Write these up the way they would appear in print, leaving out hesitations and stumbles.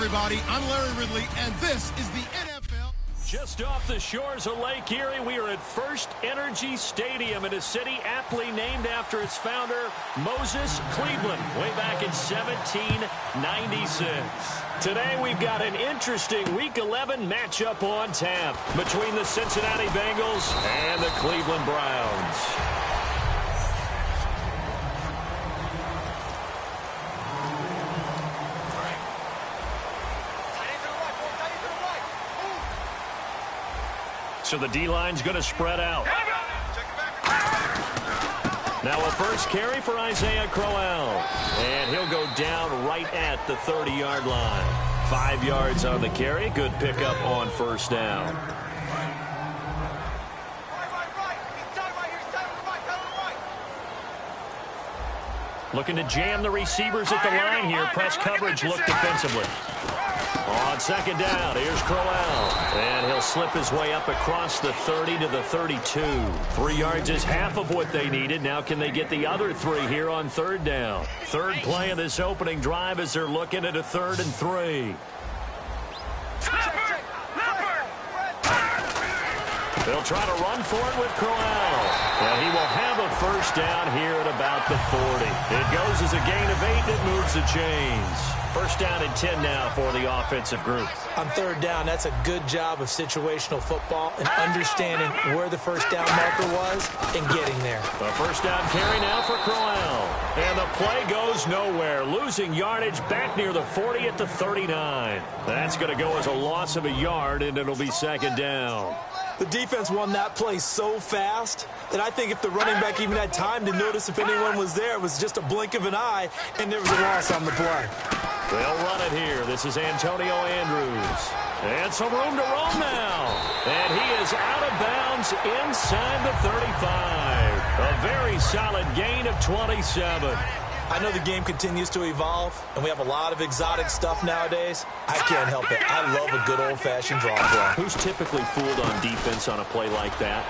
everybody. I'm Larry Ridley, and this is the NFL. Just off the shores of Lake Erie, we are at First Energy Stadium in a city aptly named after its founder, Moses Cleveland, way back in 1796. Today, we've got an interesting Week 11 matchup on tap between the Cincinnati Bengals and the Cleveland Browns. So the D-line's going to spread out. Now a first carry for Isaiah Crowell. And he'll go down right at the 30-yard line. 5 yards on the carry. Good pickup on first down. Looking to jam the receivers at the line here. Press coverage look defensively. On second down, here's Crowell. And he'll slip his way up across the 30 to the 32. 3 yards is half of what they needed. Now can they get the other 3 here on third down? Third play of this opening drive as they're looking at a 3rd and 3. They'll try to run for it with Crowell. And he will have a first down here at about the 40. It goes as a gain of 8, and it moves the chains. First down and 10 now for the offensive group. On third down, that's a good job of situational football and understanding where the first down marker was and getting there. The first down carry now for Crowell. And the play goes nowhere. Losing yardage back near the 40 at the 39. That's going to go as a loss of a yard, and it'll be second down. The defense won that play so fast that I think if the running back even had time to notice if anyone was there, it was just a blink of an eye, and there was a loss on the play. They'll run it here. This is Antonio Andrews. And some room to roam now. And he is out of bounds inside the 35. A very solid gain of 27. I know the game continues to evolve, and we have a lot of exotic stuff nowadays. I can't help it. I love a good old-fashioned draw play. Who's typically fooled on defense on a play like that,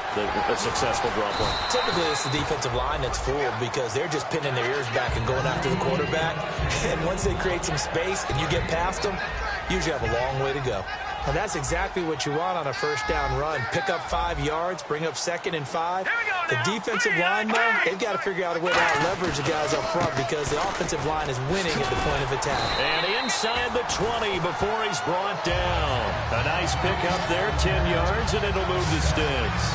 a successful draw play? Typically, it's the defensive line that's fooled because they're just pinning their ears back and going after the quarterback. And once they create some space and you get past them, you usually have a long way to go. And that's exactly what you want on a first down run. Pick up 5 yards, bring up 2nd and 5. The defensive line, though, they've got to figure out a way to out-leverage the guys up front because the offensive line is winning at the point of attack. And inside the 20 before he's brought down. A nice pickup there, 10 yards, and it'll move the sticks.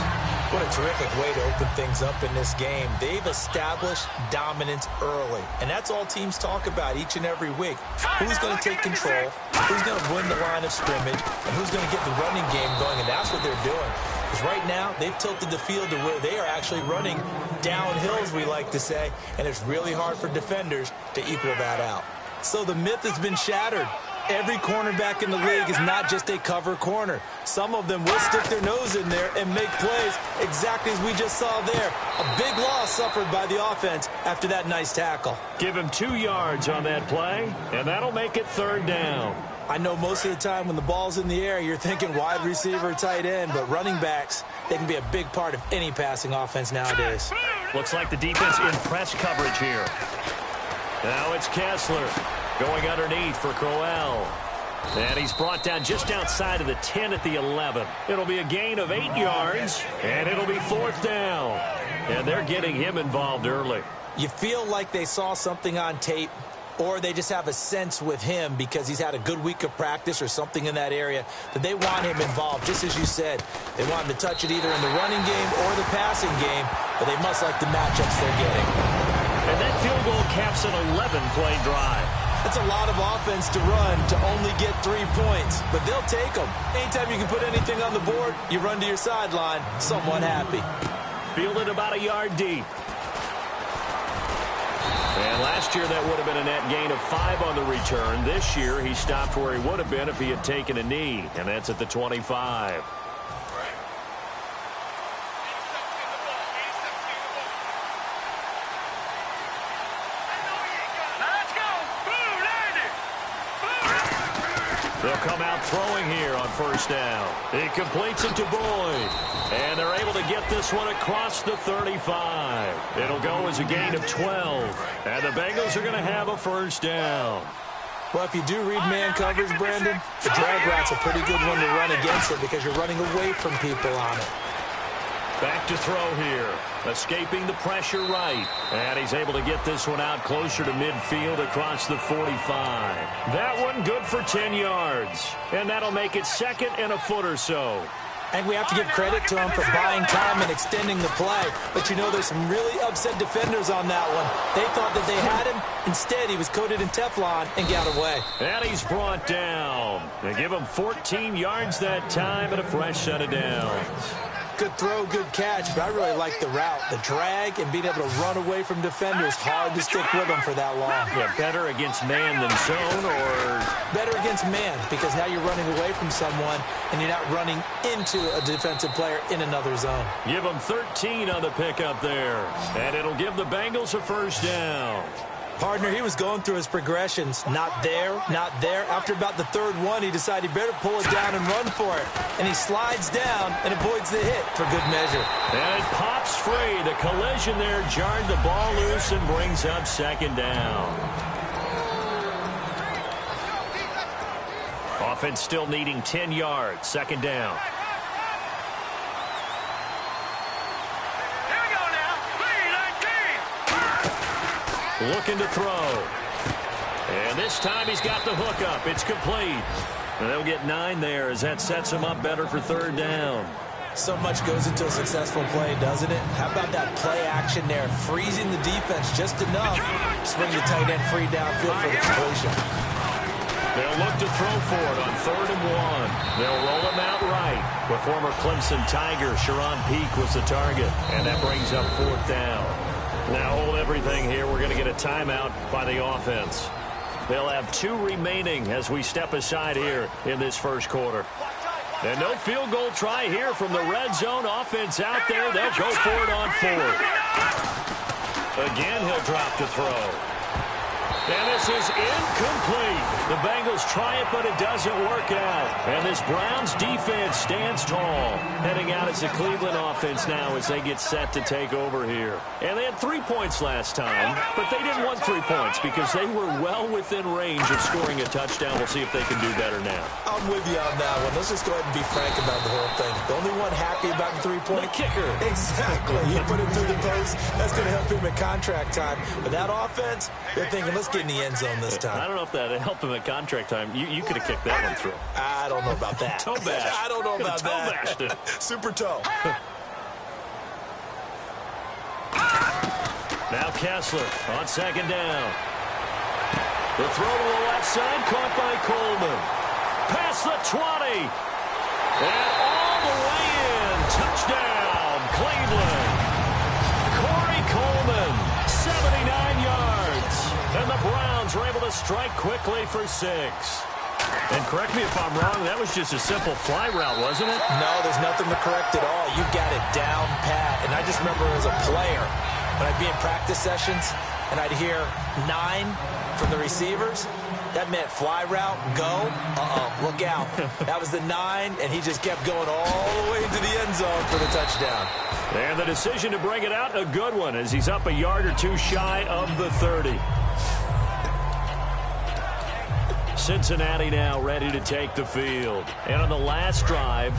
What a terrific way to open things up in this game. They've established dominance early, and that's all teams talk about each and every week. Who's going to take control, who's going to win the line of scrimmage, and who's going to get the running game going, and that's what they're doing. Because right now, they've tilted the field to where they are actually running downhill, as we like to say, and it's really hard for defenders to equal that out. So the myth has been shattered. Every cornerback in the league is not just a cover corner. Some of them will stick their nose in there and make plays exactly as we just saw there. A big loss suffered by the offense after that nice tackle. Give him 2 yards on that play, and that'll make it third down. I know most of the time when the ball's in the air, you're thinking wide receiver, tight end, but running backs, they can be a big part of any passing offense nowadays. Looks like the defense in press coverage here. Now it's Kessler. Going underneath for Crowell. And he's brought down just outside of the 10 at the 11. It'll be a gain of 8 yards, and it'll be 4th down. And they're getting him involved early. You feel like they saw something on tape, or they just have a sense with him because he's had a good week of practice or something in that area that they want him involved, just as you said. They want him to touch it either in the running game or the passing game, but they must like the matchups they're getting. And that field goal caps an 11-play drive. That's a lot of offense to run to only get 3 points, but they'll take them. Anytime you can put anything on the board, you run to your sideline somewhat happy. Fielded about a yard deep. And last year that would have been a net gain of 5 on the return. This year he stopped where he would have been if he had taken a knee, and that's at the 25. They'll come out throwing here on first down. He completes it to Boyd. And they're able to get this one across the 35. It'll go as a gain of 12. And the Bengals are going to have a first down. Well, if you do read man coverage, Brandon, the drag route's a pretty good one to run against it because you're running away from people on it. Back to throw here. Escaping the pressure right. And he's able to get this one out closer to midfield across the 45. That one good for 10 yards. And that'll make it second and a foot or so. And we have to give credit to him for buying time and extending the play. But you know there's some really upset defenders on that one. They thought that they had him. Instead, he was coated in Teflon and got away. And he's brought down. They give him 14 yards that time and a fresh set of downs. Good throw, good catch, but I really like the route. The drag and being able to run away from defenders, hard to stick with them for that long. Yeah, better against man than zone, or? Better against man, because now you're running away from someone and you're not running into a defensive player in another zone. Give them 13 on the pickup there, and it'll give the Bengals a first down. Partner, he was going through his progressions. Not there, not there. After about the third one, he decided he better pull it down and run for it. And he slides down and avoids the hit for good measure. And it pops free. The collision there jarred the ball loose and brings up second down. Offense still needing 10 yards. Second down. Looking to throw. And this time he's got the hook up. It's complete. And they'll get 9 there as that sets him up better for third down. So much goes into a successful play, doesn't it? How about that play action there? Freezing the defense just enough. Swing the tight end free downfield for the completion. They'll look to throw for it on 3rd and 1. They'll roll him out right. Where former Clemson Tiger Sharon Peak was the target. And that brings up 4th down. Now hold everything here. We're going to get a timeout by the offense. They'll have 2 remaining as we step aside here in this first quarter. And no field goal try here from the red zone. Offense out there. They'll go for it on 4th. Again, he'll drop to throw. And this is incomplete. The Bengals try it, but it doesn't work out. And this Browns defense stands tall. Heading out as the Cleveland offense now as they get set to take over here. And they had 3 points last time, but they didn't want 3 points because they were well within range of scoring a touchdown. We'll see if they can do better now. I'm with you on that one. Let's just go ahead and be frank about the whole thing. The only one happy about the 3-point? The kicker. Exactly. He put it through the post. That's going to help him at contract time. But that offense, they're thinking, let's get in the end zone this time. I don't know if that helped him at contract time. You could have kicked that one through. I don't know about that. Toe bash. I don't know about that. Bashed it. Super toe. Now Kessler on 2nd down. The throw to the left side caught by Coleman. Past the 20. And all the way in. Touchdown, Cleveland. Corey Coleman, 79 yards. And the Browns are able to strike quickly for 6. And correct me if I'm wrong, that was just a simple fly route, wasn't it? No, there's nothing to correct at all. You got it down pat. And I just remember as a player, when I'd be in practice sessions and I'd hear 9 from the receivers, that meant fly route, go, look out. That was the 9, and he just kept going all the way into the end zone for the touchdown. And the decision to bring it out, a good one, as he's up a yard or 2 shy of the 30. Cincinnati now ready to take the field. And on the last drive,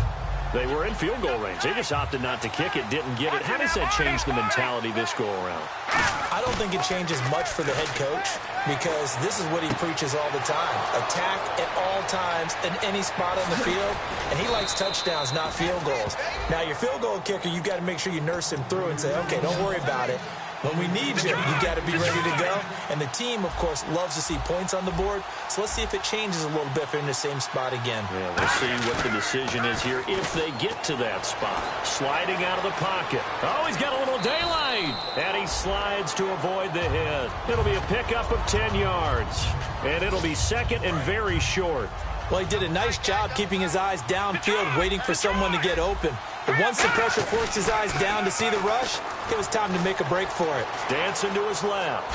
they were in field goal range. They just opted not to kick it, didn't get it. How does that change the mentality this go-around? I don't think it changes much for the head coach because this is what he preaches all the time. Attack at all times in any spot on the field, and he likes touchdowns, not field goals. Now, your field goal kicker, you got to make sure you nurse him through and say, okay, don't worry about it. When we need you, you got to be ready to go. And the team, of course, loves to see points on the board. So let's see if it changes a little bit if they're in the same spot again. Yeah, we'll see what the decision is here if they get to that spot. Sliding out of the pocket. Oh, he's got a little daylight. And he slides to avoid the hit. It'll be a pickup of 10 yards. And it'll be second and very short. Well, he did a nice job keeping his eyes downfield, waiting for someone to get open. But once the pressure forced his eyes down to see the rush, it was time to make a break for it. Dancing to his left.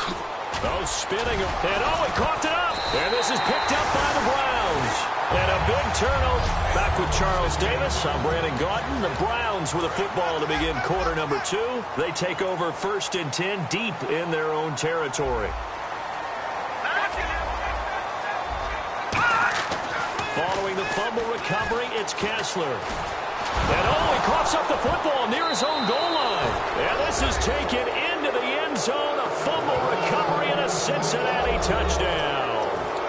Oh, spinning. And oh, he coughed it up. And this is picked up by the Browns. And a big turnover. Back with Charles Davis. I'm Brandon Gaudin. The Browns with a football to begin quarter number 2. They take over 1st and 10 deep in their own territory. fumble recovery. It's Kessler. And he coughs up the football near his own goal line. And this is taken into the end zone. A fumble recovery and a Cincinnati touchdown.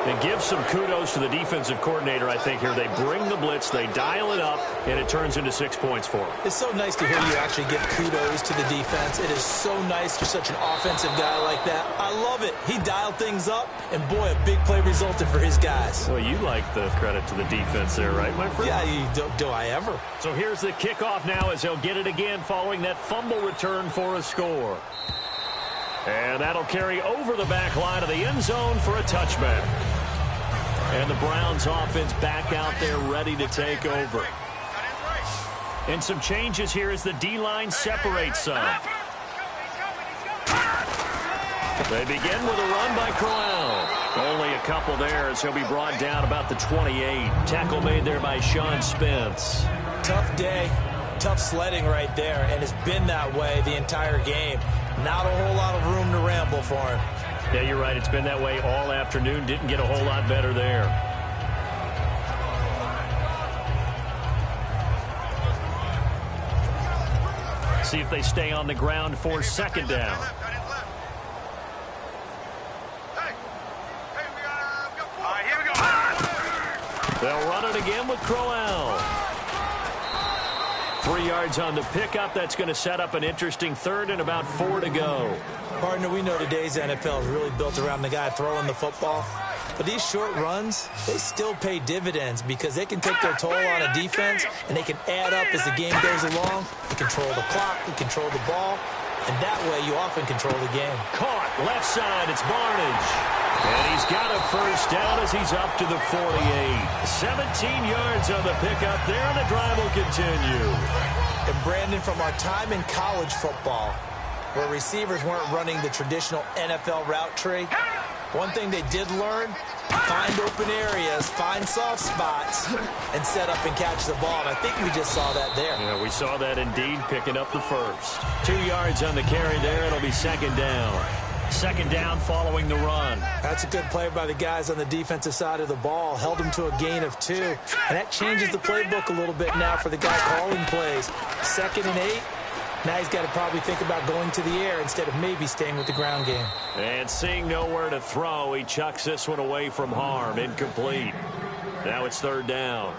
And give some kudos to the defensive coordinator, I think, here. They bring the blitz, they dial it up, and it turns into 6 points for them. It's so nice to hear you actually give kudos to the defense. It is so nice you're such an offensive guy like that. I love it. He dialed things up, and boy, a big play resulted for his guys. Well, you like the credit to the defense there, right, my friend? Yeah, do I ever? So here's the kickoff now as they'll get it again following that fumble return for a score. And that'll carry over the back line of the end zone for a touchback. And the Browns offense back out there ready to take over. And some changes here as the D-line separates some. They begin with a run by Crowell. Only a couple there as he'll be brought down about the 28. Tackle made there by Sean Spence. Tough day, tough sledding right there, and it's been that way the entire game. Not a whole lot of room to ramble for him. Yeah, you're right. It's been that way all afternoon. Didn't get a whole lot better there. See if they stay on the ground for second down. They'll run it again with Crowell. 3 yards on the pickup. That's going to set up an interesting third and about 4 to go. Partner, we know today's NFL is really built around the guy throwing the football. But these short runs, they still pay dividends because they can take their toll on a defense and they can add up as the game goes along. You control the clock, you control the ball, and that way you often control the game. Caught left side, it's Barnage. And he's got a first down as he's up to the 48. 17 yards on the pickup there, and the drive will continue. And Brandon, from our time in college football, where receivers weren't running the traditional NFL route tree, one thing they did learn, find open areas, find soft spots, and set up and catch the ball. And I think we just saw that there. Yeah, we saw that indeed, picking up the first. 2 yards on the carry there. It'll be second down. Second down following the run. That's a good play by the guys on the defensive side of the ball. Held them to a gain of 2. And that changes the playbook a little bit now for the guy calling plays. 2nd and 8. Now he's got to probably think about going to the air instead of maybe staying with the ground game. And seeing nowhere to throw, he chucks this one away from harm. Incomplete. Now it's third down.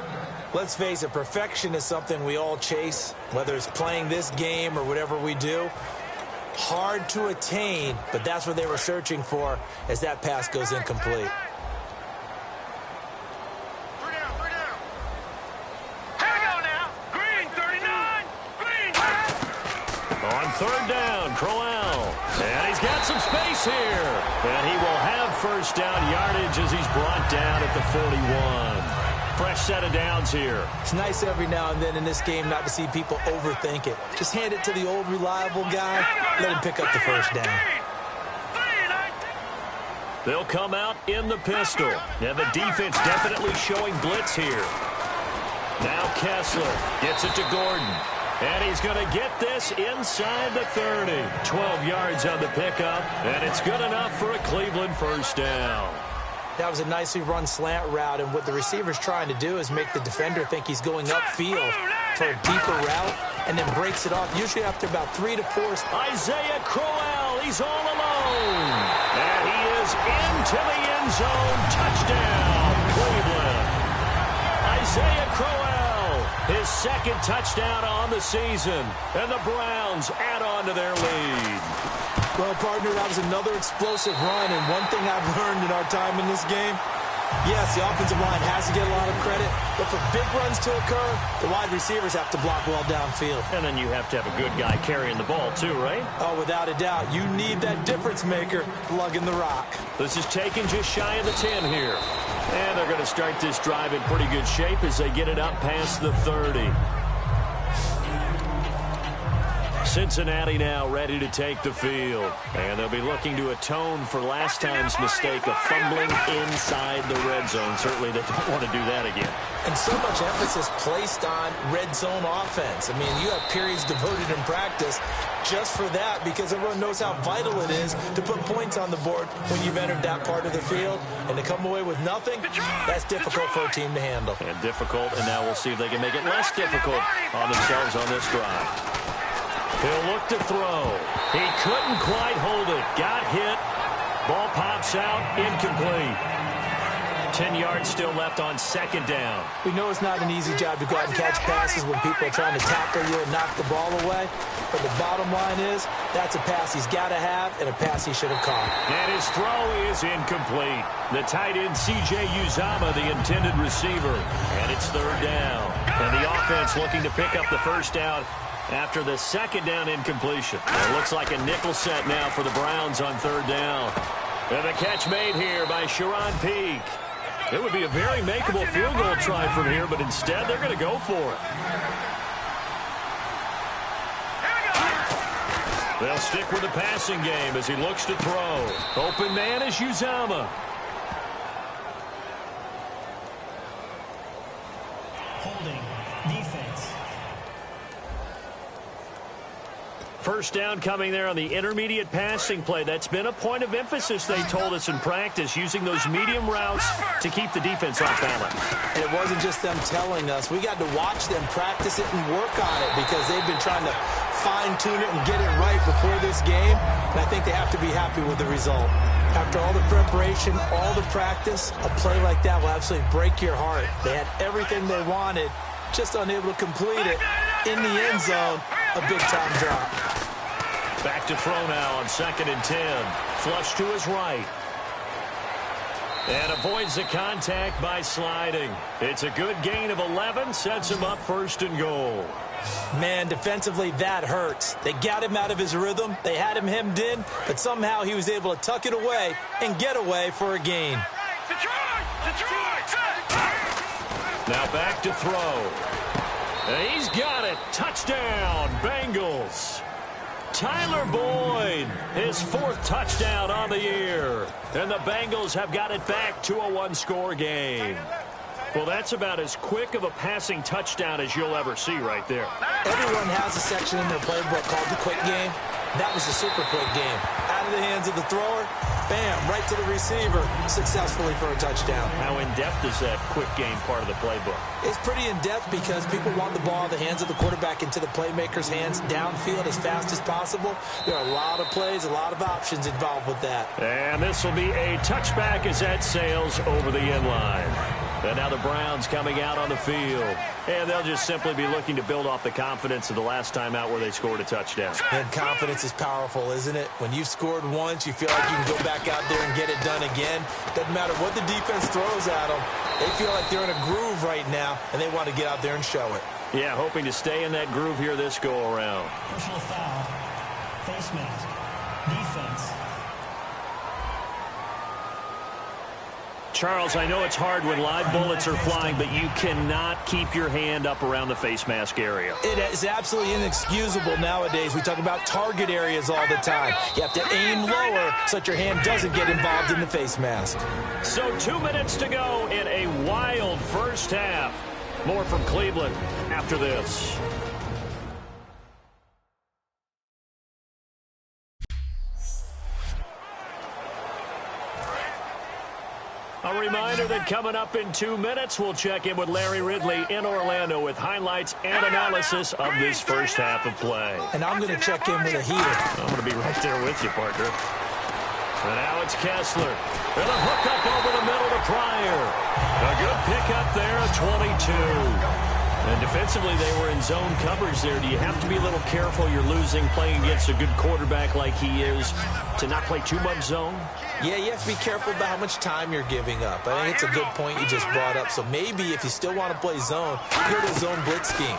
Let's face it, perfection is something we all chase, whether it's playing this game or whatever we do. Hard to attain, but that's what they were searching for as that pass goes incomplete. On third down, Crowell. And he's got some space here. And he will have first down yardage as he's brought down at the 41. Fresh set of downs here. It's nice every now and then in this game not to see people overthink it. Just hand it to the old reliable guy. Let him pick up the first down. They'll come out in the pistol. And the defense definitely showing blitz here. Now Kessler gets it to Gordon. And he's going to get this inside the 30. 12 yards on the pickup, and it's good enough for a Cleveland first down. That was a nicely run slant route, and what the receiver's trying to do is make the defender think he's going upfield for a deeper route, and then breaks it off, usually after about 3 to 4. Isaiah Crowell, he's all alone. And he is into the end zone. Touchdown, Cleveland. Isaiah Crowell, his second touchdown on the season, and the Browns add on to their lead. Well, partner, that was another explosive run, and one thing I've learned in our time in this game, yes, the offensive line has to get a lot of credit, but for big runs to occur, the wide receivers have to block well downfield. And then you have to have a good guy carrying the ball too, right? Oh, without a doubt. You need that difference maker lugging the rock. This is taken just shy of the 10 here. And they're going to start this drive in pretty good shape as they get it up past the 30. 6 Cincinnati now ready to take the field. And they'll be looking to atone for last time's mistake of fumbling inside the red zone. Certainly they don't want to do that again. And so much emphasis placed on red zone offense. I mean, you have periods devoted in practice just for that because everyone knows how vital it is to put points on the board when you've entered that part of the field. And to come away with nothing, that's difficult for a team to handle. And difficult, and now we'll see if they can make it less difficult on themselves on this drive. He'll look to throw. He couldn't quite hold it. Got hit. Ball pops out. Incomplete. 10 yards still left on second down. We know it's not an easy job to go out and catch passes when people are trying to tackle you and knock the ball away. But the bottom line is, that's a pass he's got to have and a pass he should have caught. And his throw is incomplete. The tight end, C.J. Uzomah, the intended receiver. And it's third down. And the offense looking to pick up the first down after the second down incompletion. It looks like a nickel set now for the Browns on third down. And the catch made here by Sharon Peak. It would be a very makeable field goal try from here, but instead they're going to go for it. They'll stick with the passing game as he looks to throw. Open man is Uzomah. Holding. Defense. First down coming there on the intermediate passing play. That's been a point of emphasis, they told us in practice, using those medium routes to keep the defense off balance. And it wasn't just them telling us. We got to watch them practice it and work on it because they've been trying to fine-tune it and get it right before this game. And I think they have to be happy with the result. After all the preparation, all the practice, a play like that will absolutely break your heart. They had everything they wanted, just unable to complete it. In the end zone, a big-time drop. Back to throw now on 2nd and 10. Flush to his right. And avoids the contact by sliding. It's a good gain of 11. Sets him up 1st and goal. Man, defensively, that hurts. They got him out of his rhythm. They had him hemmed in, but somehow he was able to tuck it away and get away for a gain. Now back to throw. And he's got it. Touchdown, Bengals. Tyler Boyd, his 4th touchdown on the year. And the Bengals have got it back to a one-score game. Well, that's about as quick of a passing touchdown as you'll ever see right there. Everyone has a section in their playbook called the quick game. That was a super quick game. Out of the hands of the thrower, bam, right to the receiver, successfully for a touchdown. How in-depth is that quick game part of the playbook? It's pretty in-depth because people want the ball in the hands of the quarterback into the playmaker's hands downfield as fast as possible. There are a lot of plays, a lot of options involved with that. And this will be a touchback as that sails over the end line. And now the Browns coming out on the field. And they'll just simply be looking to build off the confidence of the last time out where they scored a touchdown. And confidence is powerful, isn't it? When you've scored once, you feel like you can go back out there and get it done again. Doesn't matter what the defense throws at them. They feel like they're in a groove right now, and they want to get out there and show it. Yeah, hoping to stay in that groove here this go-around. Personal foul. Face mask. Defense. Charles, I know it's hard when live bullets are flying, but you cannot keep your hand up around the face mask area. It is absolutely inexcusable nowadays. We talk about target areas all the time. You have to aim lower so that your hand doesn't get involved in the face mask. So 2 minutes to go in a wild first half. More from Cleveland after this. A reminder that coming up in 2 minutes, we'll check in with Larry Ridley in Orlando with highlights and analysis of this first half of play. And I'm going to check in with a heater. I'm going to be right there with you, partner. And now it's Kessler. And a hook up over the middle to Pryor. A good pickup there, a 22. And defensively, they were in zone coverage there. Do you have to be a little careful? You're losing, playing against a good quarterback like he is, to not play too much zone? Yeah, you have to be careful about how much time you're giving up. I think it's a good point you just brought up. So maybe if you still want to play zone, go to zone blitz scheme,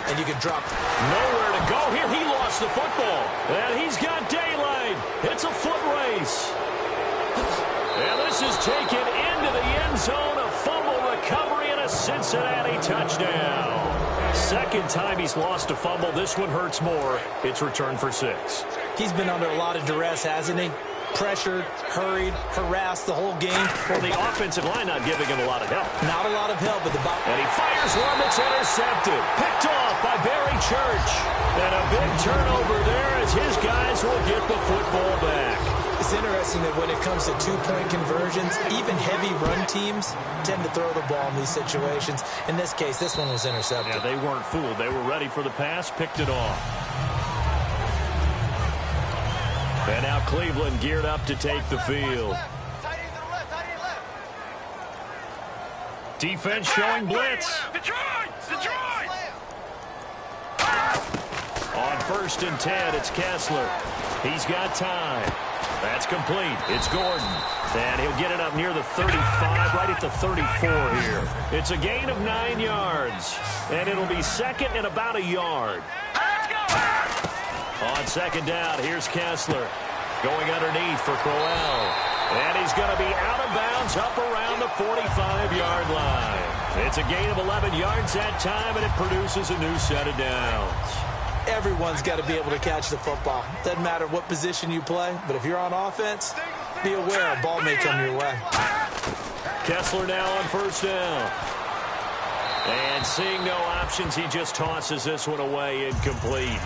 and you can drop. Nowhere to go here. He lost the football. And he's got daylight. It's a foot race. And this is taken into the end zone. A fumble recovery and a Cincinnati touchdown. Second time he's lost a fumble. This one hurts more. It's returned for 6. He's been under a lot of duress, hasn't he? Pressured, hurried, harassed the whole game. Well, the offensive line not giving him a lot of help. Not a lot of help, but and he fires one that's intercepted. Picked off by Barry Church. And a big turnover there as his guys will get the football back. It's interesting that when it comes to two-point conversions, even heavy run teams tend to throw the ball in these situations. In this case, this one was intercepted. Yeah, they weren't fooled. They were ready for the pass, picked it off. And now Cleveland geared up to take the field. Defense showing blitz. Detroit! On 1st and 10, it's Kessler. He's got time. That's complete. It's Gordon. And he'll get it up near the 35, right at the 34 here. It's a gain of 9 yards. And it'll be second and about a yard. On 2nd down, here's Kessler. Going underneath for Crowell. And he's going to be out of bounds up around the 45-yard line. It's a gain of 11 yards that time, and it produces a new set of downs. Everyone's got to be able to catch the football. Doesn't matter what position you play, but if you're on offense, be aware a ball may come your way. Kessler now on 1st down. And seeing no options, he just tosses this one away incomplete.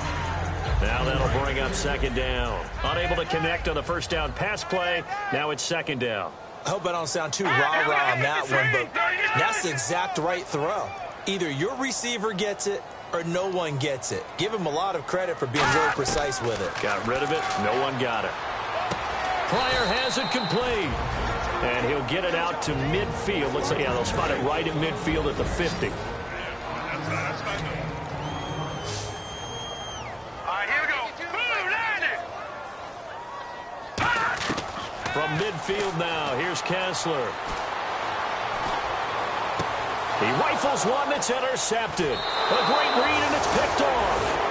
Now that'll bring up 2nd down. Unable to connect on the 1st down pass play. Now it's 2nd down. I hope I don't sound too rah-rah on that one, but that's the exact right throw. Either your receiver gets it or no one gets it. Give him a lot of credit for being really precise with it. Got rid of it. No one got it. Pryor has it complete. And he'll get it out to midfield. Let's say, yeah, they'll spot it right at midfield at the 50. From midfield now, here's Kessler. He rifles one that's intercepted. A great read, and it's picked off.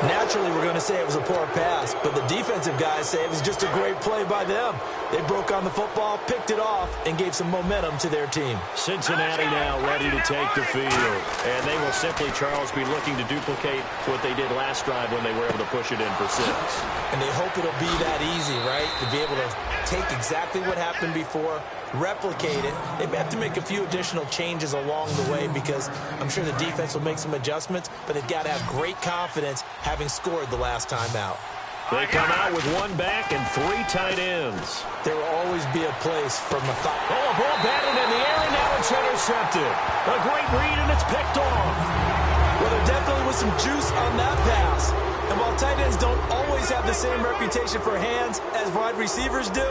Naturally, we're going to say it was a poor pass, but the defensive guys say it was just a great play by them. They broke on the football, picked it off, and gave some momentum to their team. Cincinnati now ready to take the field. And they will simply, Charles, be looking to duplicate what they did last drive when they were able to push it in for 6. And they hope it'll be that easy, right? To be able to take exactly what happened before, replicate it. They may have to make a few additional changes along the way because I'm sure the defense will make some adjustments, but they've got to have great confidence having scored the last time out. They come out with 1 back and 3 tight ends. There will always be a place for method. Oh, a ball batted in the air, and now it's intercepted. A great read, and it's picked off. Well, there definitely was some juice on that pass. And while tight ends don't always have the same reputation for hands as wide receivers do,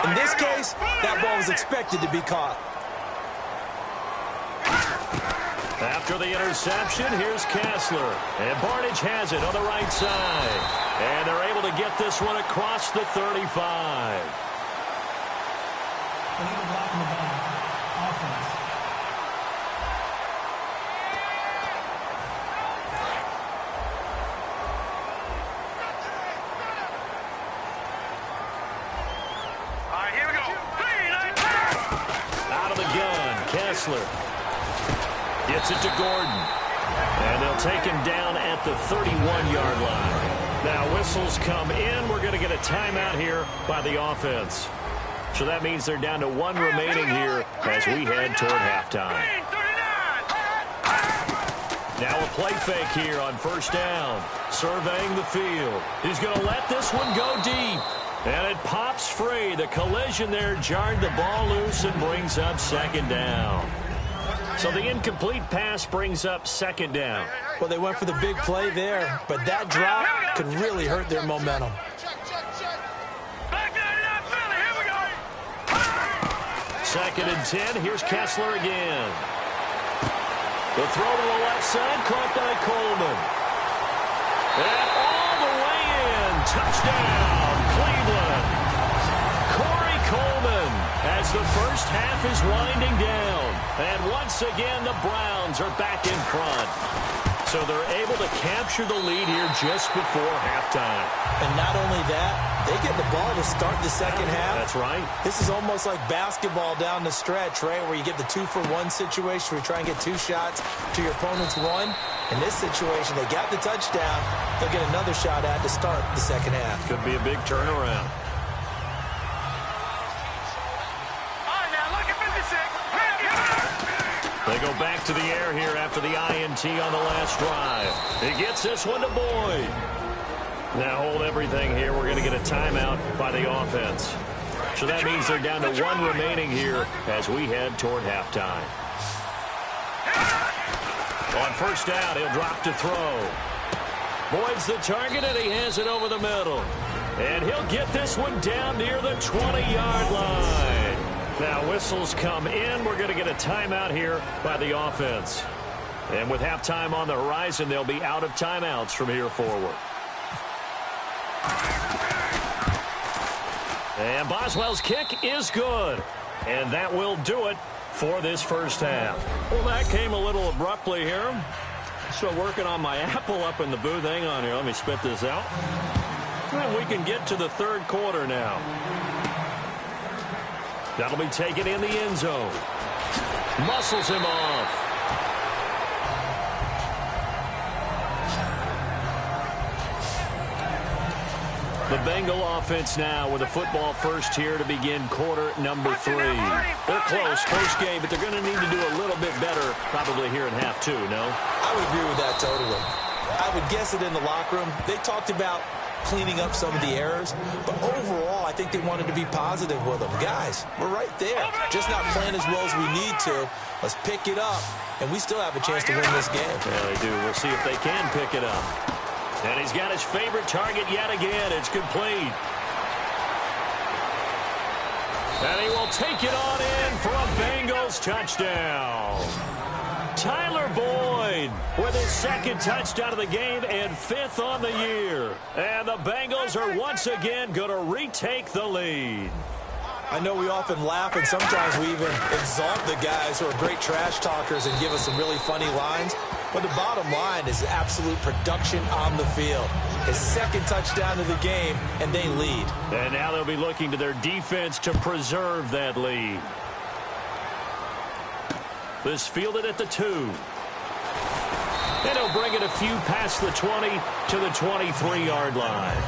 in this case, that ball was expected to be caught. After the interception, here's Kessler. And Barnage has it on the right side. And they're able to get this one across the 35. Illegal block in the back. Offense. All right, here we go. Out of the gun, Kessler. Gets it to Gordon. And they'll take him down at the 31-yard line. Now whistles come in. We're going to get a timeout here by the offense. So that means they're down to 1 remaining here as we head toward halftime. Now a play fake here on 1st down. Surveying the field. He's going to let this one go deep. And it pops free. The collision there jarred the ball loose and brings up 2nd down. So the incomplete pass brings up 2nd down. Well, they went for the big play there, but that drop could really hurt their momentum. Second and 10. Here's Kessler again. The throw to the left side, caught by Coleman. And all the way in. Touchdown, Cleveland. Corey Coleman as the first half is winding down. And once again, the Browns are back in front. So they're able to capture the lead here just before halftime. And not only that, they get the ball to start the second half. That's right. This is almost like basketball down the stretch, right, where you get the 2-for-1 situation where you try and get 2 shots to your opponent's 1. In this situation, they got the touchdown. They'll get another shot at to start the second half. Could be a big turnaround. They go back to the air here after the INT on the last drive. He gets this one to Boyd. Now hold everything here. We're going to get a timeout by the offense. So that means they're down to 1 remaining here as we head toward halftime. On first down, he'll drop to throw. Boyd's the target, and he has it over the middle. And he'll get this one down near the 20-yard line. Now whistles come in. We're going to get a timeout here by the offense. And with halftime on the horizon, they'll be out of timeouts from here forward. And Boswell's kick is good. And that will do it for this first half. Well, that came a little abruptly here. Still working on my apple up in the booth. Hang on here. Let me spit this out. And we can get to the third quarter now. That'll be taken in the end zone. Muscles him off. The Bengal offense now with a football first here to begin quarter number 3. They're close, close game, but they're going to need to do a little bit better probably here in half 2, no? I would agree with that totally. I would guess it in the locker room. They talked about cleaning up some of the errors, but overall, I think they wanted to be positive with them. Guys, we're right there. Just not playing as well as we need to. Let's pick it up, and we still have a chance to win this game. Yeah, they do. We'll see if they can pick it up. And he's got his favorite target yet again. It's complete. And he will take it on in for a Bengals touchdown. Tyler Boyd with his second touchdown of the game and 5th on the year. And the Bengals are once again going to retake the lead. I know we often laugh, and sometimes we even exalt the guys who are great trash talkers and give us some really funny lines. But the bottom line is absolute production on the field. His second touchdown of the game, and they lead. And now they'll be looking to their defense to preserve that lead. This fielded at the 2. And he'll bring it a few past the 20 to the 23-yard line.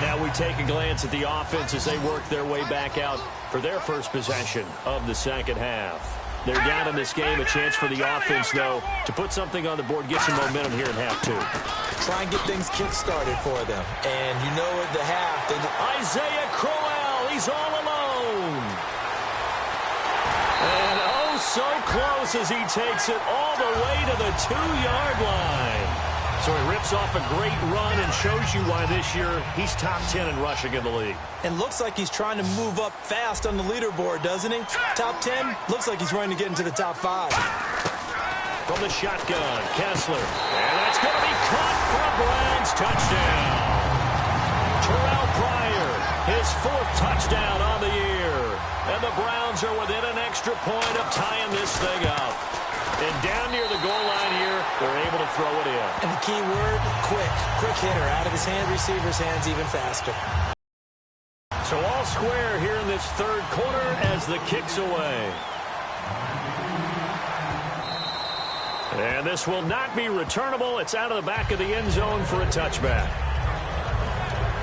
Now we take a glance at the offense as they work their way back out for their first possession of the second half. They're down in this game. A chance for the offense, though, to put something on the board, get some momentum here in half 2. Try and get things kick-started for them. And you know at the half, Isaiah Crowell, he's all alone. And oh, so close as he takes it all the way to the 2-yard line. So he rips off a great run and shows you why this year he's top 10 in rushing in the league. And looks like he's trying to move up fast on the leaderboard, doesn't he? Top 10, looks like he's running to get into the top 5. From the shotgun, Kessler. And that's going to be caught for a Browns touchdown. Terrell Pryor, his 4th touchdown on the year. And the Browns are within an extra point of tying this thing up. And down near the goal line here, they're able to throw it in. And the key word, quick. Quick hitter. Out of his hand, receiver's hands even faster. So all square here in this third quarter as the kick's away. And this will not be returnable. It's out of the back of the end zone for a touchback.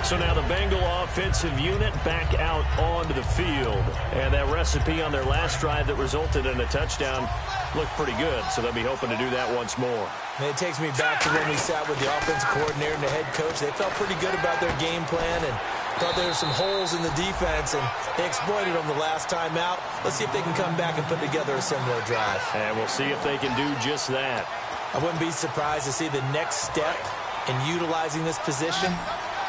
So now the Bengal offensive unit back out onto the field. And that recipe on their last drive that resulted in a touchdown looked pretty good. So they'll be hoping to do that once more. And it takes me back to when we sat with the offensive coordinator and the head coach. They felt pretty good about their game plan and thought there were some holes in the defense, and they exploited them the last time out. Let's see if they can come back and put together a similar drive. And we'll see if they can do just that. I wouldn't be surprised to see the next step in utilizing this position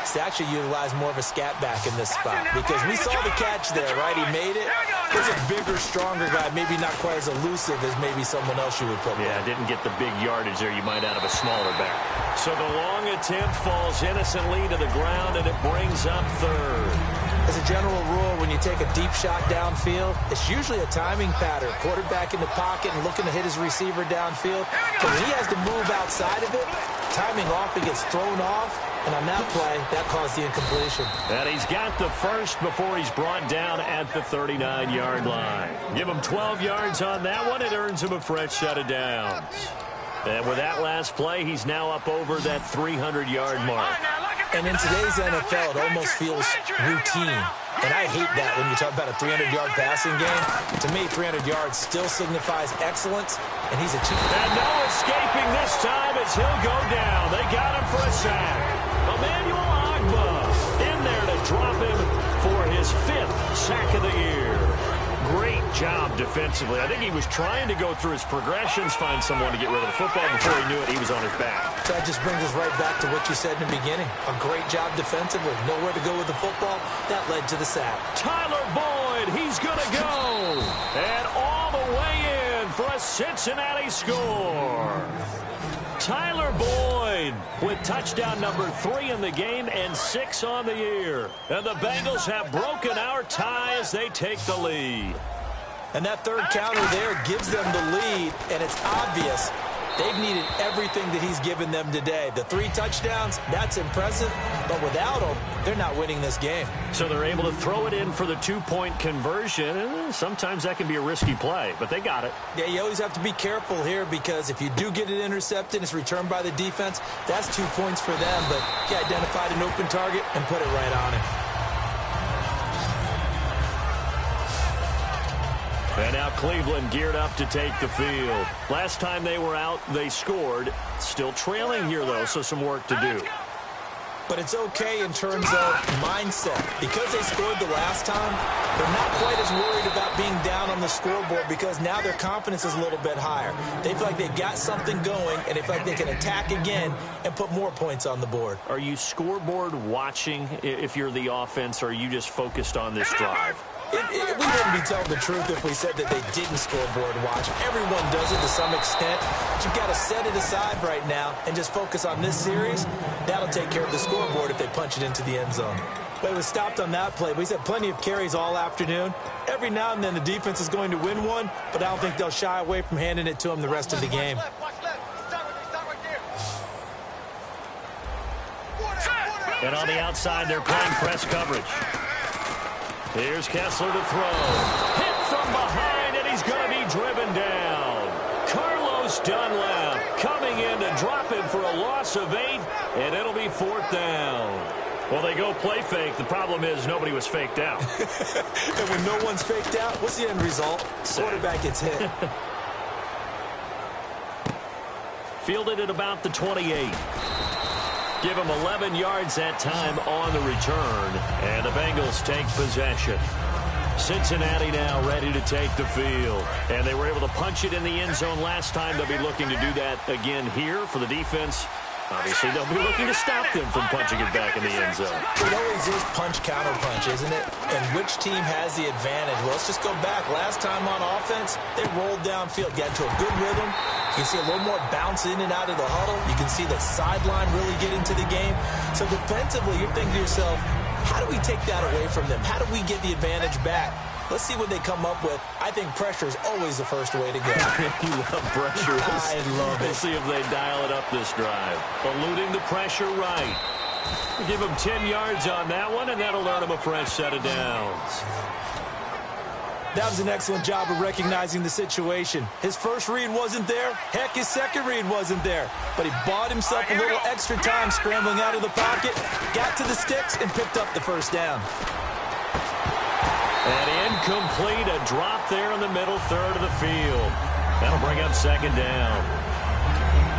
is to actually utilize more of a scat back in this spot, because we saw the catch there, right? He made it. He's a bigger, stronger guy, maybe not quite as elusive as maybe someone else you would put there. Didn't get the big yardage there you might out of a smaller back. So the long attempt falls innocently to the ground, and it brings up third. As a general rule, when you take a deep shot downfield, it's usually a timing pattern. Quarterback in the pocket and looking to hit his receiver downfield. But when he has to move outside of it, timing off, he gets thrown off. And on that play, that caused the incompletion. And he's got the first before he's brought down at the 39-yard line. Give him 12 yards on that one. It earns him a fresh set of downs. And with that last play, he's now up over that 300-yard mark. And in today's NFL, it almost feels routine. And I hate that when you talk about a 300-yard passing game. To me, 300 yards still signifies excellence, and he's achieved. And no escaping this time as he'll go down. They got him for a sack. Emmanuel Agba in there to drop him for his 5th sack of the year. Great job defensively. I think he was trying to go through his progressions, find someone to get rid of the football. Before he knew it, he was on his back. So that just brings us right back to what you said in the beginning. A great job defensively. Nowhere to go with the football. That led to the sack. Tyler Boyd, he's going to go. And all the way in for a Cincinnati score. Tyler Boyd with touchdown number 3 in the game and 6 on the year. And the Bengals have broken our tie as they take the lead. And that third counter there gives them the lead, and it's obvious they've needed everything that he's given them today. The 3 touchdowns, that's impressive, but without him, they're not winning this game. So they're able to throw it in for the 2-point conversion. Sometimes that can be a risky play, but they got it. Yeah, you always have to be careful here because if you do get it intercepted, it's returned by the defense, that's 2 points for them, but he identified an open target and put it right on him. And now Cleveland geared up to take the field. Last time they were out, they scored. Still trailing here, though, so some work to do. But it's okay in terms of mindset. Because they scored the last time, they're not quite as worried about being down on the scoreboard because now their confidence is a little bit higher. They feel like they've got something going, and they feel like they can attack again and put more points on the board. Are you scoreboard watching if you're the offense, or are you just focused on this drive? We wouldn't be telling the truth if we said that they didn't scoreboard watch. Everyone does it to some extent. But you've got to set it aside right now and just focus on this series. That'll take care of the scoreboard if they punch it into the end zone. But it was stopped on that play. We had plenty of carries all afternoon. Every now and then the defense is going to win one, but I don't think they'll shy away from handing it to them the rest of the game. And on the outside, they're playing press coverage. Here's Kessler to throw. Hit from behind, and he's going to be driven down. Carlos Dunlap coming in to drop him for a loss of 8, and it'll be 4th down. Well, they go play fake. The problem is nobody was faked out. And when no one's faked out, what's the end result? Quarterback gets hit. Fielded at about the 28. Give him 11 yards that time on the return. And the Bengals take possession. Cincinnati now ready to take the field. And they were able to punch it in the end zone last time. They'll be looking to do that again here for the defense. Obviously, they'll be looking to stop them from punching it back in the end zone. It always is punch-counter-punch, isn't it? And which team has the advantage? Well, let's just go back. Last time on offense, they rolled downfield, got into a good rhythm. You can see a little more bounce in and out of the huddle. You can see the sideline really get into the game. So defensively, you're thinking to yourself, how do we take that away from them? How do we get the advantage back? Let's see what they come up with. I think pressure is always the first way to go. You love pressure. I love it. We'll see if they dial it up this drive. Eluding the pressure right. Give him 10 yards on that one, and that'll earn him a fresh set of downs. That was an excellent job of recognizing the situation. His first read wasn't there. Heck, his second read wasn't there. But he bought himself a little extra time scrambling out of the pocket, got to the sticks, and picked up the first down. And incomplete, a drop there in the middle third of the field. That'll bring up 2nd down.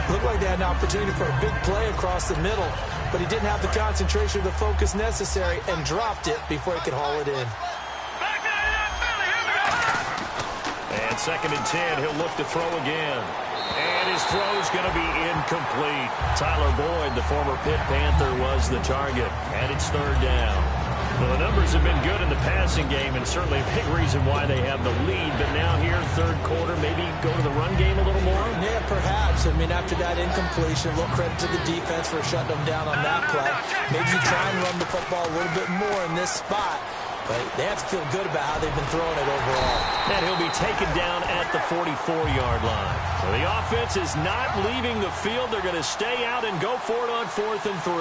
Looked like they had an opportunity for a big play across the middle, but he didn't have the concentration or the focus necessary and dropped it before he could haul it in. And 2nd and 10, he'll look to throw again. And his throw's going to be incomplete. Tyler Boyd, the former Pitt Panther, was the target. And it's 3rd down. Well, the numbers have been good in the passing game, and certainly a big reason why they have the lead. But now here, 3rd quarter, maybe go to the run game a little more? Yeah, perhaps. I mean, after that incompletion, a little credit to the defense for shutting them down on that play. Maybe you try and run the football a little bit more in this spot. but they have to feel good about how they've been throwing it overall. And he'll be taken down at the 44-yard line. So the offense is not leaving the field. They're going to stay out and go for it on 4th and 3.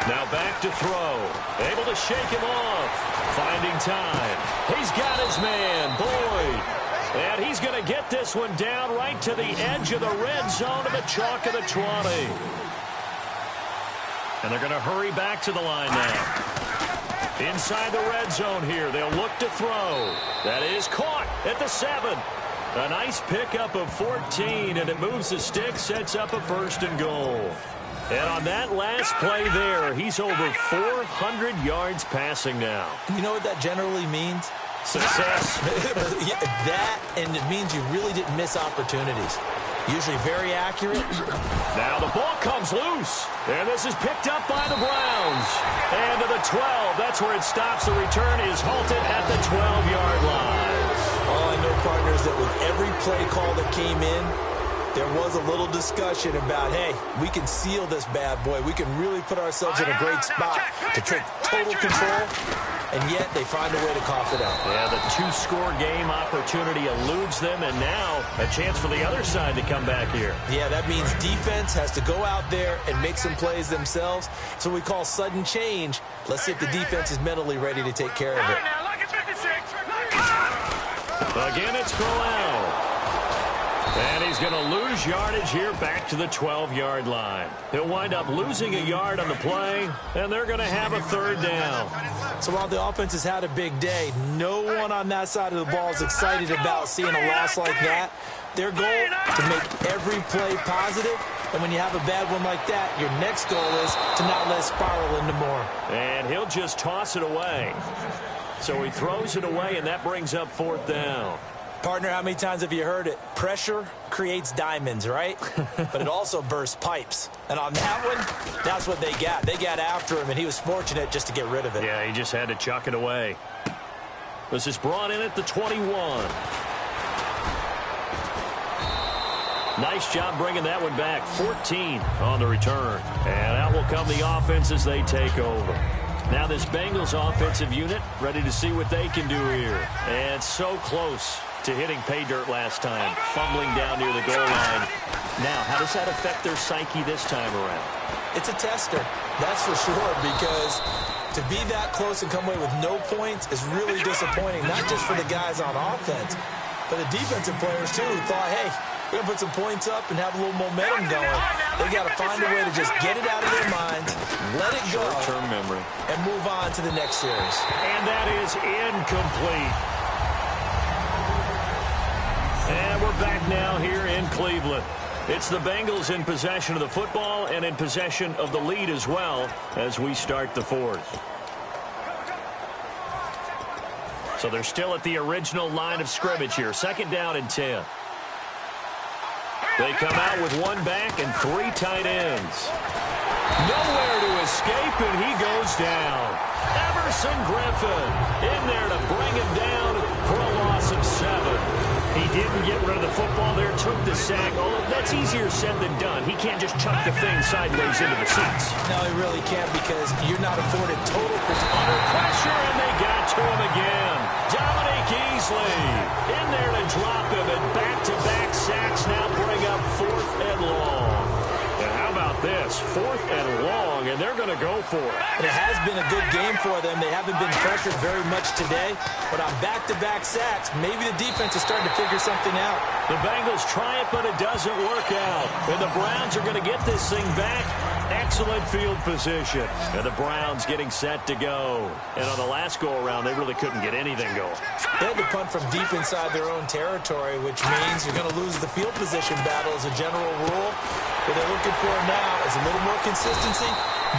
Now back to throw. Able to shake him off. Finding time. He's got his man, Boyd. And he's going to get this one down right to the edge of the red zone to the chalk of the 20. And they're going to hurry back to the line now. Inside the red zone here. They'll look to throw. That is caught at the 7. A nice pickup of 14, and it moves the stick, sets up a 1st and goal. And on that last play there, he's over 400 yards passing now. You know what that generally means? Success. That, and it means you really didn't miss opportunities. Usually very accurate. Now the ball comes loose. And this is picked up by the Browns. And to the 12. That's where it stops. The return is halted at the 12-yard line. All I know, partners, that with every play call that came in, there was a little discussion about, hey, we can seal this bad boy. We can really put ourselves in a great spot to take total control, and yet they find a way to cough it out. Yeah, the 2-score game opportunity eludes them, and now a chance for the other side to come back here. Yeah, that means defense has to go out there and make some plays themselves. It's what we call sudden change. Let's see if the defense is mentally ready to take care of it. Again, it's Crowell. And he's going to lose yardage here back to the 12-yard line. He'll wind up losing a yard on the play, and they're going to have a 3rd down. So while the offense has had a big day, no one on that side of the ball is excited about seeing a loss like that. Their goal, to make every play positive, and when you have a bad one like that, your next goal is to not let it spiral into more. And he'll just toss it away. So he throws it away, and that brings up 4th down. Partner, how many times have you heard it? Pressure creates diamonds, right? But it also bursts pipes. And on that one, that's what they got. They got after him, and he was fortunate just to get rid of it. Yeah, he just had to chuck it away. This is brought in at the 21. Nice job bringing that one back. 14 on the return. And out will come the offense as they take over. Now this Bengals offensive unit ready to see what they can do here. And so close to hitting pay dirt last time, fumbling down near the goal line. Now, how does that affect their psyche this time around? It's a tester, that's for sure, because to be that close and come away with no points is really disappointing, not just for the guys on offense, but the defensive players, too, who thought, hey, we're going to put some points up and have a little momentum going. They got to find a way to just get it out of their minds, let it go, short-term memory, and move on to the next series. And that is incomplete. And we're back now here in Cleveland. It's the Bengals in possession of the football and in possession of the lead as well as we start the 4th. So they're still at the original line of scrimmage here. 2nd down and 10. They come out with 1 back and 3 tight ends. Nowhere to escape, and he goes down. Everson Griffin in there to bring him down for a loss of 7. He didn't get rid of the football there, took the sack. Oh, that's easier said than done. He can't just chuck the thing sideways into the seats. No, he really can't, because you're not afforded total protection. Under pressure, and they got to him again. Dominique Easley in there to drop him, and back-to-back sacks now bring up 4th and long. And how about this? 4th and long, and they're going to go for it. And it has been a good game for them. They haven't been pressured very much today, but on back-to-back sacks, maybe the defense is starting to figure something out. The Bengals try it, but it doesn't work out. And the Browns are going to get this thing back. Excellent field position. And the Browns getting set to go. And on the last go-around, they really couldn't get anything going. They had to punt from deep inside their own territory, which means you're going to lose the field position battle as a general rule. What they're looking for now is a little more consistency,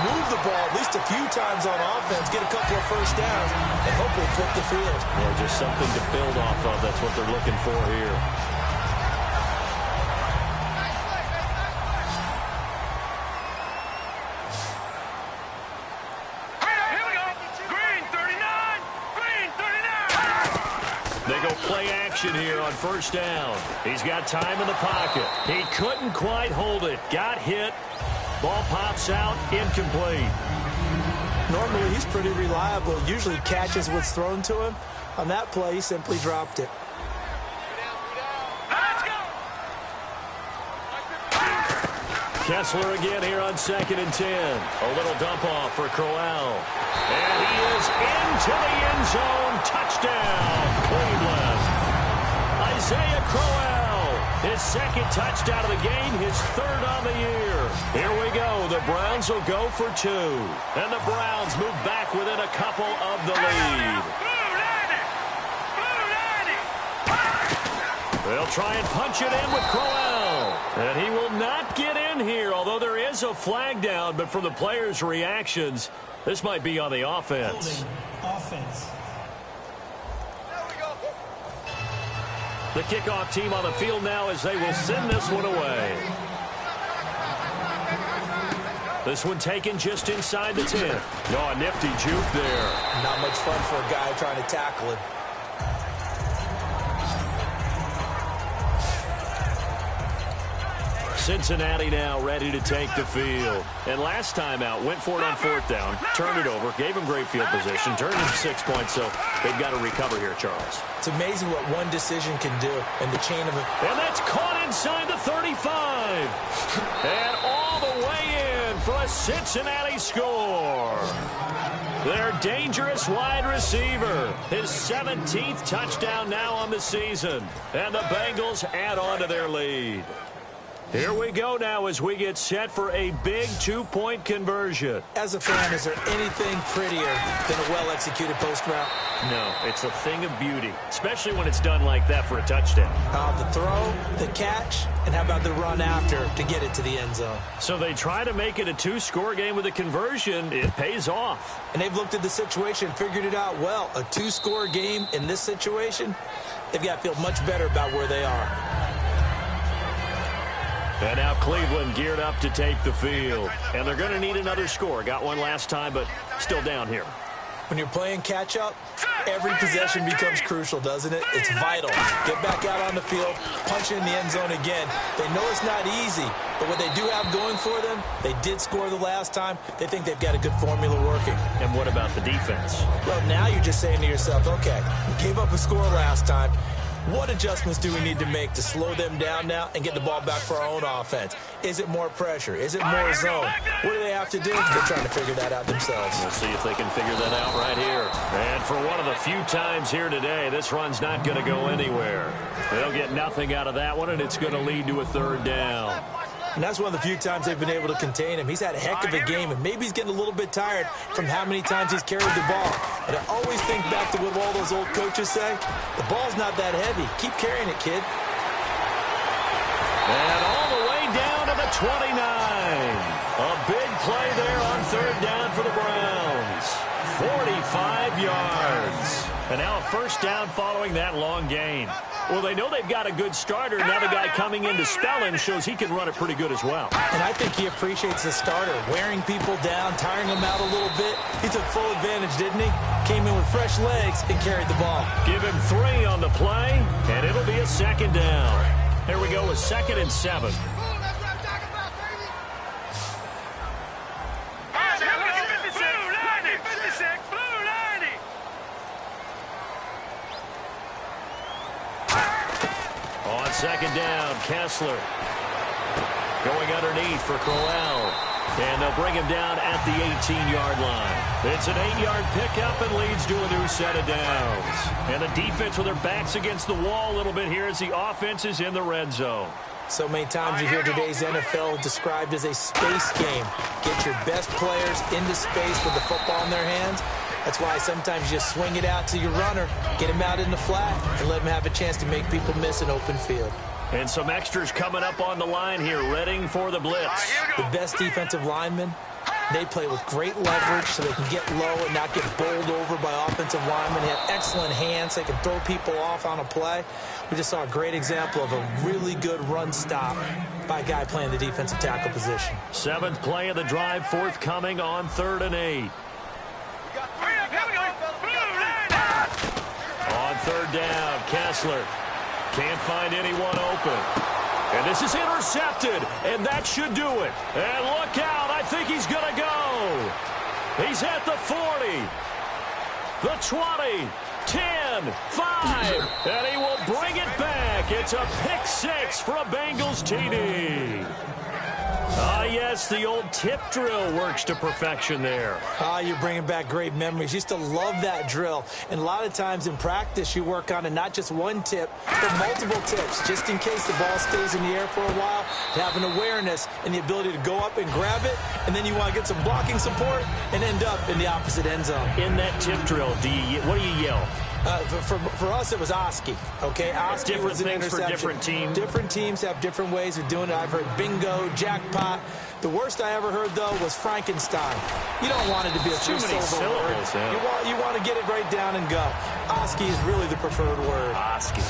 move the ball at least a few times on offense, get a couple of first downs, and hopefully flip the field. Yeah, just something to build off of. That's what they're looking for here. They go play action here on 1st down. He's got time in the pocket. He couldn't quite hold it. Got hit. Ball pops out. Incomplete. Normally, he's pretty reliable. Usually catches what's thrown to him. On that play, he simply dropped it. Kessler again here on 2nd and 10. A little dump off for Crowell. And he is into the end zone. Touchdown, Cleveland. Isaiah Crowell, his 2nd touchdown of the game, his 3rd on the year. Here we go. The Browns will go for 2. And the Browns move back within a couple of the lead. They'll try and punch it in with Crowell. And he will not get in here, although there is a flag down. But from the players' reactions, this might be on the offense. Offense. The kickoff team on the field now as they will send this one away. This one taken just inside the 10. Oh, a nifty juke there. Not much fun for a guy trying to tackle it. Cincinnati now ready to take the field. And last time out, went for it on 4th down, turned it over, gave him great field position, turned it 6 points, so they've got to recover here, Charles. It's amazing what one decision can do in the chain of it. And that's caught inside the 35. And all the way in for a Cincinnati score. Their dangerous wide receiver. His 17th touchdown now on the season. And the Bengals add on to their lead. Here we go now as we get set for a big 2-point conversion. As a fan, is there anything prettier than a well-executed post route? No, it's a thing of beauty, especially when it's done like that for a touchdown. The throw, the catch, and how about the run after to get it to the end zone? So they try to make it a 2-score game with a conversion. It pays off. And they've looked at the situation, figured it out well. A 2-score game in this situation, they've got to feel much better about where they are. And now Cleveland geared up to take the field. And they're going to need another score. Got one last time, but still down here. When you're playing catch-up, every possession becomes crucial, doesn't it? It's vital. Get back out on the field, punch in the end zone again. They know it's not easy, but what they do have going for them, they did score the last time. They think they've got a good formula working. And what about the defense? Well, now you're just saying to yourself, okay, we gave up a score last time. What adjustments do we need to make to slow them down now and get the ball back for our own offense? Is it more pressure? Is it more zone? What do they have to do? They're trying to figure that out themselves. We'll see if they can figure that out right here. And for one of the few times here today, this run's not going to go anywhere. They'll get nothing out of that one, and it's going to lead to a 3rd down. And that's one of the few times they've been able to contain him. He's had a heck of a game, and maybe he's getting a little bit tired from how many times he's carried the ball. But I always think back to what all those old coaches say. The ball's not that heavy. Keep carrying it, kid. And all the way down to the 29. A big play there on 3rd down for the Browns. 45 yards. And now a 1st down following that long gain. Well, they know they've got a good starter. Now the guy coming in to spell him shows he can run it pretty good as well. And I think he appreciates the starter, wearing people down, tiring them out a little bit. He took full advantage, didn't he? Came in with fresh legs and carried the ball. Give him 3 on the play, and it'll be a 2nd down. Here we go with 2nd and 7. On 2nd down, Kessler going underneath for Crowell. And they'll bring him down at the 18-yard line. It's an 8-yard pickup and leads to a new set of downs. And the defense with their backs against the wall a little bit here as the offense is in the red zone. So many times you hear today's NFL described as a space game. Get your best players into space with the football in their hands. That's why sometimes you just swing it out to your runner, get him out in the flat, and let him have a chance to make people miss an open field. And some extras coming up on the line here, readying for the blitz. The best defensive linemen, they play with great leverage so they can get low and not get bowled over by offensive linemen. They have excellent hands. They can throw people off on a play. We just saw a great example of a really good run stop by a guy playing the defensive tackle position. 7th play of the drive forthcoming on 3rd and 8. On 3rd down, Kessler can't find anyone open. And this is intercepted, and that should do it. And look out, I think he's going to go. He's at the 40, the 20, 10, 5, and he will bring it back. It's a pick six for a Bengals TD. Yes, the old tip drill works to perfection there. You're bringing back great memories. Used to love that drill. And a lot of times in practice, you work on it, not just one tip, but multiple tips, just in case the ball stays in the air for a while, to have an awareness and the ability to go up and grab it, and then you want to get some blocking support and end up in the opposite end zone. In that tip drill, what do you yell? For us, it was Oski. Okay, Oski different was an things interception. For different teams. Different teams have different ways of doing it. I've heard bingo, jackpot. The worst I ever heard, though, was Frankenstein. You don't want it to be a three-syllable word. Yeah. You want to get it right down and go. Oski is really the preferred word. Oski.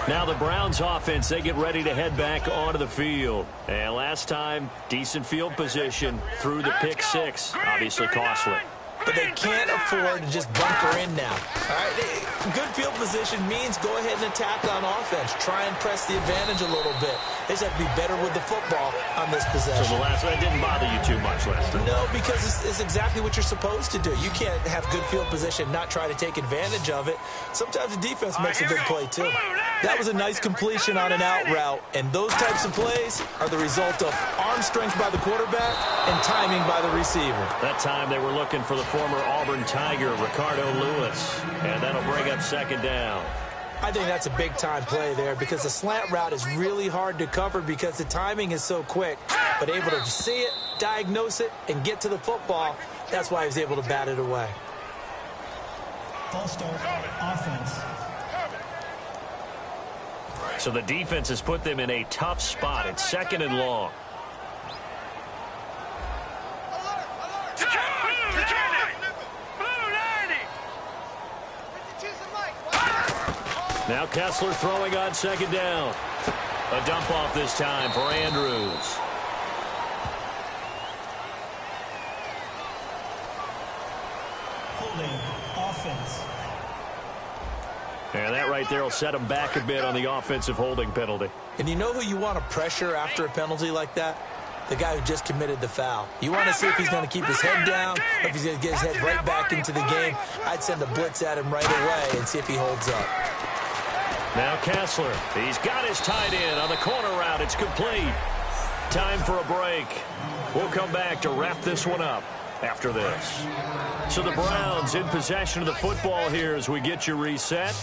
Now the Browns offense, they get ready to head back onto the field. And last time, decent field position through the pick six. Obviously costly. But they can't afford to just bunker in now. All right? Good field position means go ahead and attack on offense. Try and press the advantage a little bit. They just have to be better with the football on this possession. So the last one didn't bother you too much last time? No, because it's exactly what you're supposed to do. You can't have good field position, not try to take advantage of it. Sometimes the defense makes a good play, too. That was a nice completion on an out route, and those types of plays are the result of arm strength by the quarterback and timing by the receiver. That time they were looking for the former Auburn Tiger, Ricardo Lewis, and that'll bring up second down. I think that's a big-time play there because the slant route is really hard to cover because the timing is so quick. But able to see it, diagnose it, and get to the football, that's why he was able to bat it away. False start, offense. So the defense has put them in a tough spot. It's second and long. Now Kessler throwing on second down. A dump off this time for Andrews. Holding, offense. And that right there will set him back a bit on the offensive holding penalty. And you know who you want to pressure after a penalty like that? The guy who just committed the foul. You want to see if he's going to keep his head down, or if he's going to get his head right back into the game. I'd send a blitz at him right away and see if he holds up. Now Kessler, he's got his tight end on the corner route. It's complete. Time for a break. We'll come back to wrap this one up after this. So the Browns in possession of the football here as we get you reset.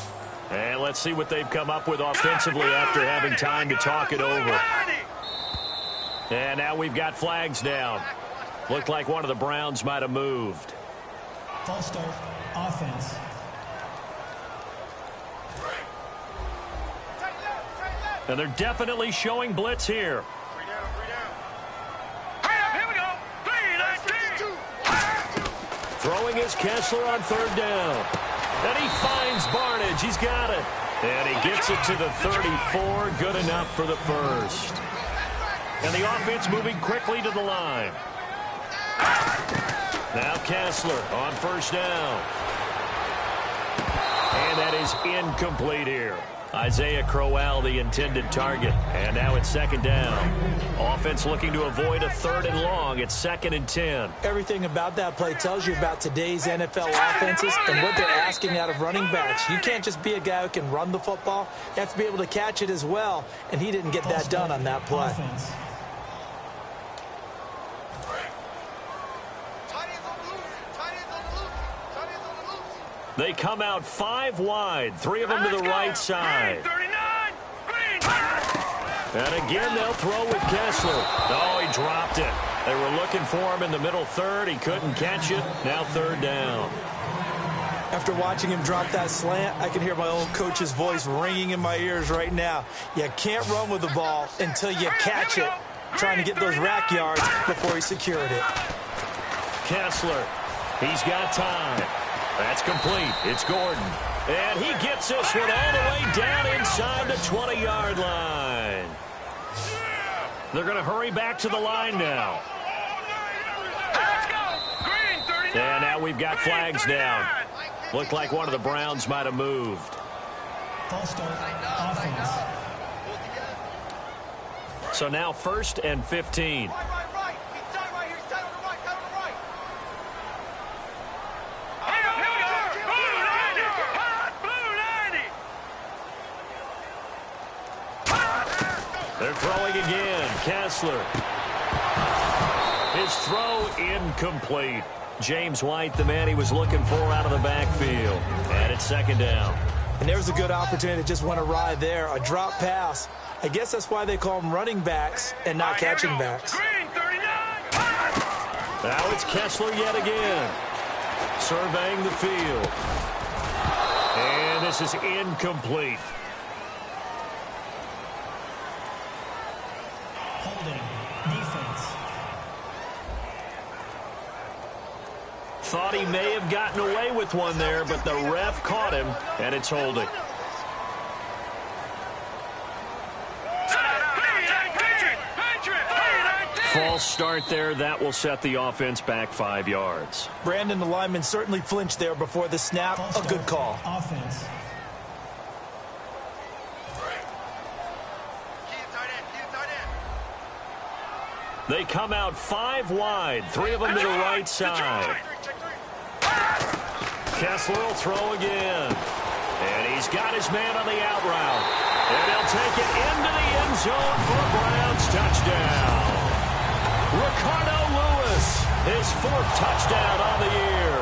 And let's see what they've come up with offensively after having time to talk it over. And now we've got flags down. Looked like one of the Browns might have moved. False start, offense. And they're definitely showing blitz here. Throwing is Kessler on third down. And he finds Barnage. He's got it. And he gets it to the 34. Good enough for the first. And the offense moving quickly to the line. Now Kessler on first down. And that is incomplete here. Isaiah Crowell, the intended target. And now it's second down. Offense looking to avoid a third and long. It's second and 10. Everything about that play tells you about today's NFL offenses and what they're asking out of running backs. You can't just be a guy who can run the football. You have to be able to catch it as well. And he didn't get that done on that play. Offense. They come out 5 wide, 3 of them to the right side. And again, they'll throw with Kessler. Oh, he dropped it. They were looking for him in the middle third. He couldn't catch it. Now third down. After watching him drop that slant, I can hear my old coach's voice ringing in my ears right now. You can't run with the ball until you catch it. Trying to get those rack yards before he secured it. Kessler, he's got time. That's complete. It's Gordon. And he gets this one all the way down inside the 20-yard line. They're going to hurry back to the line now. And now we've got flags down. Looked like one of the Browns might have moved. False start, offense. So now 1st and 15. Kessler. His throw incomplete. James White, the man he was looking for out of the backfield. And it's second down. And there's a good opportunity that just went awry there. A drop pass. I guess that's why they call them running backs and not catching backs. Now it's Kessler yet again. Surveying the field. And this is incomplete. Holding. Defense. Thought he may have gotten away with one there, but the ref caught him, and it's holding. False start there. That will set the offense back 5 yards. Brandon, the lineman certainly flinched there before the snap. A good call. Offense. They come out 5 wide, 3 of them to the right side. Kessler will throw again. And he's got his man on the out route. And he'll take it into the end zone for a Browns touchdown. Ricardo Lewis, his 4th touchdown on the year.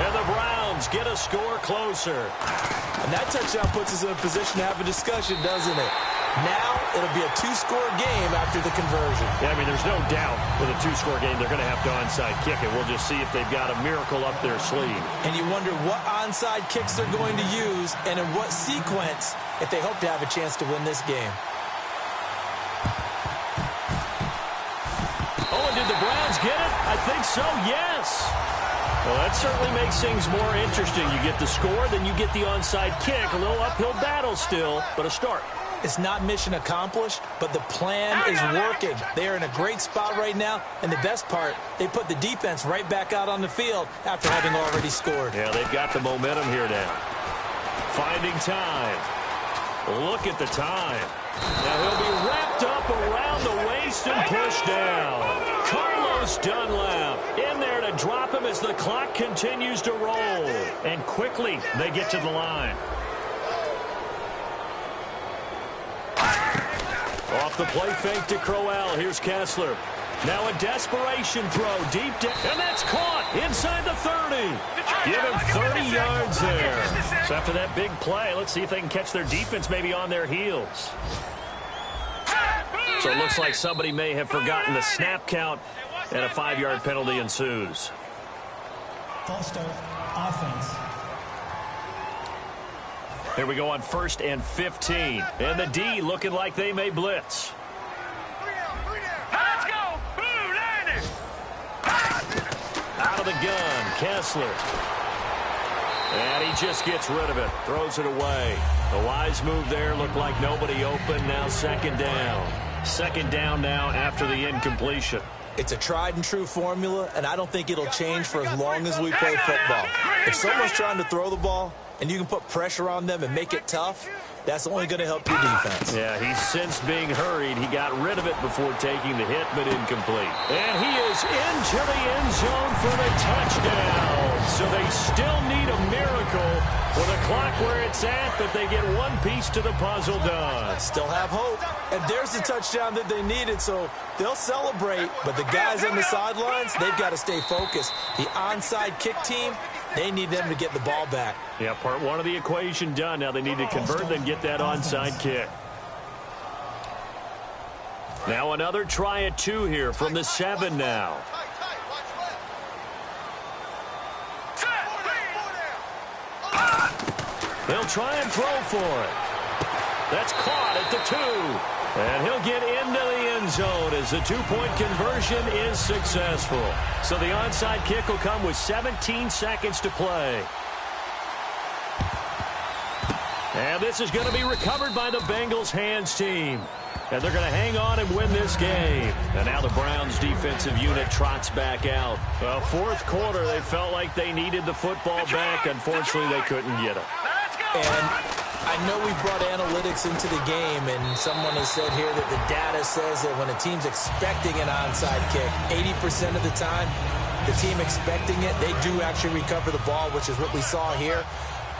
And the Browns get a score closer. And that touchdown puts us in a position to have a discussion, doesn't it? Now it'll be a 2-score game after the conversion. Yeah, I mean, there's no doubt with a 2-score game they're going to have to onside kick it. We'll just see if they've got a miracle up their sleeve. And you wonder what onside kicks they're going to use and in what sequence if they hope to have a chance to win this game. Oh, and did the Browns get it? I think so, yes. Well, that certainly makes things more interesting. You get the score, then you get the onside kick. A little uphill battle still, but a start. It's not mission accomplished, but the plan is working. They are in a great spot right now, and the best part, they put the defense right back out on the field after having already scored. Yeah, they've got the momentum here now. Finding time. Look at the time. Now he'll be wrapped up around the waist and pushed down. Carlos Dunlap in there to drop him as the clock continues to roll. And quickly, they get to the line. Off the play fake to Crowell. Here's Kessler. Now a desperation throw deep down. And that's caught inside the 30. Give him 30 yards there. So after that big play, let's see if they can catch their defense maybe on their heels. So it looks like somebody may have forgotten the snap count, and a 5-yard penalty ensues. False start. Offense. Here we go on 1st and 15. And the D looking like they may blitz. Let's go! Blue Niners! Out of the gun, Kessler. And he just gets rid of it. Throws it away. A wise move there. Looked like nobody open. Now 2nd down. 2nd down now after the incompletion. It's a tried-and-true formula, and I don't think it'll change for as long as we play football. If someone's trying to throw the ball, and you can put pressure on them and make it tough, that's only going to help your defense. Yeah, he's since being hurried. He got rid of it before taking the hit, but incomplete. And he is into the end zone for the touchdown. So they still need a miracle with a clock where it's at, but they get one piece to the puzzle done. Still have hope. And there's the touchdown that they needed, so they'll celebrate. But the guys on the sidelines, they've got to stay focused. The onside kick team, they need them to get the ball back. Yeah, part 1 of the equation done. Now they need to convert and get that onside kick. Now another try at 2 here from the 7 now. They'll try and throw for it. That's caught at the 2. And he'll get into the end zone as the 2-point conversion is successful. So the onside kick will come with 17 seconds to play. And this is going to be recovered by the Bengals hands team. And they're going to hang on and win this game. And now the Browns defensive unit trots back out. Well, 4th quarter, they felt like they needed the football back. Unfortunately, they couldn't get it. And I know we brought analytics into the game, and someone has said here that the data says that when a team's expecting an onside kick, 80% of the time, the team expecting it, they do actually recover the ball, which is what we saw here.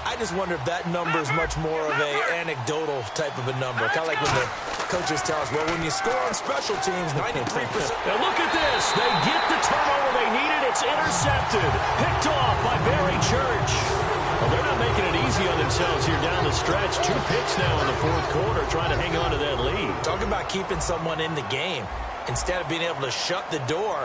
I just wonder if that number is much more of a anecdotal type of a number, kind of like when the coaches tell us, well, when you score on special teams, 93%. Now look at this. They get the turnover they needed. It's intercepted. Picked off by Barry Church. Well, they're not making it easy on themselves here down the stretch. 2 picks now in the fourth quarter, trying to hang on to that lead. Talk about keeping someone in the game. Instead of being able to shut the door,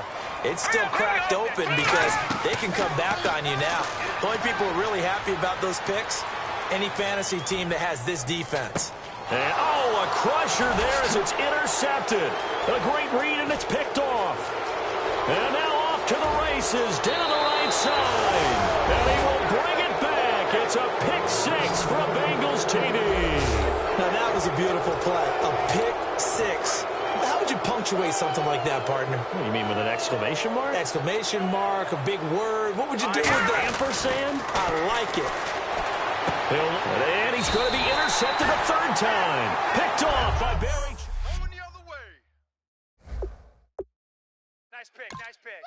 it's still cracked open because they can come back on you now. The only people who are really happy about those picks, any fantasy team that has this defense. And, a crusher there as it's intercepted. A great read, and it's picked off. And now off to the races down the right side. And he will bring it back. It's a pick 6 for a Bengals TD. Now that was a beautiful play. A pick 6. How would you punctuate something like that, partner? What, you mean with an exclamation mark? Exclamation mark, a big word. What would you do with that? Ampersand? I like it. And he's going to be intercepted a third time. Picked off by Barry. Going the other way. Nice pick, nice pick.